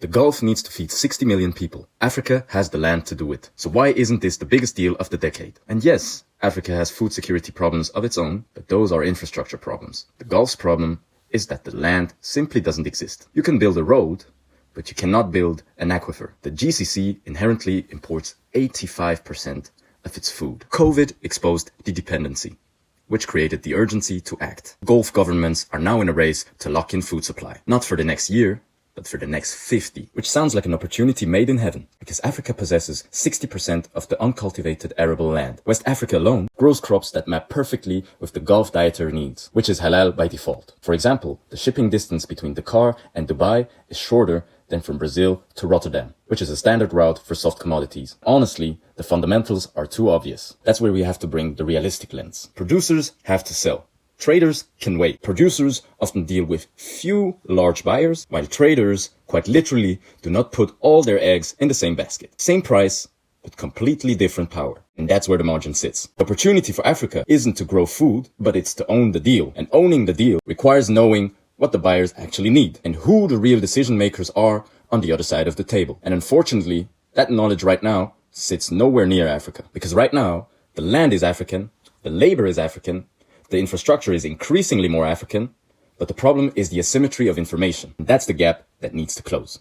The Gulf needs to feed 60 million people. Africa has the land to do it. So why isn't this the biggest deal of the decade? And yes, Africa has food security problems of its own, but those are infrastructure problems. The Gulf's problem is that the land simply doesn't exist. You can build a road, but you cannot build an aquifer. The GCC inherently imports 85% of its food. COVID exposed the dependency, which created the urgency to act. Gulf governments are now in a race to lock in food supply, not for the next year, but for the next 50, which sounds like an opportunity made in heaven, because Africa possesses 60% of the uncultivated arable land. West Africa alone grows crops that map perfectly with the Gulf dietary needs, which is halal by default. For example, the shipping distance between Dakar and Dubai is shorter than from Brazil to Rotterdam, which is a standard route for soft commodities. Honestly, the fundamentals are too obvious. That's where we have to bring the realistic lens. Producers have to sell. Traders can wait. Producers often deal with few large buyers, while traders, quite literally, do not put all their eggs in the same basket. Same price, but completely different power. And that's where the margin sits. The opportunity for Africa isn't to grow food, but it's to own the deal. And owning the deal requires knowing what the buyers actually need and who the real decision makers are on the other side of the table. And unfortunately, that knowledge right now sits nowhere near Africa. Because right now, the land is African, the labor is African, the infrastructure is increasingly more African, but the problem is the asymmetry of information. And that's the gap that needs to close.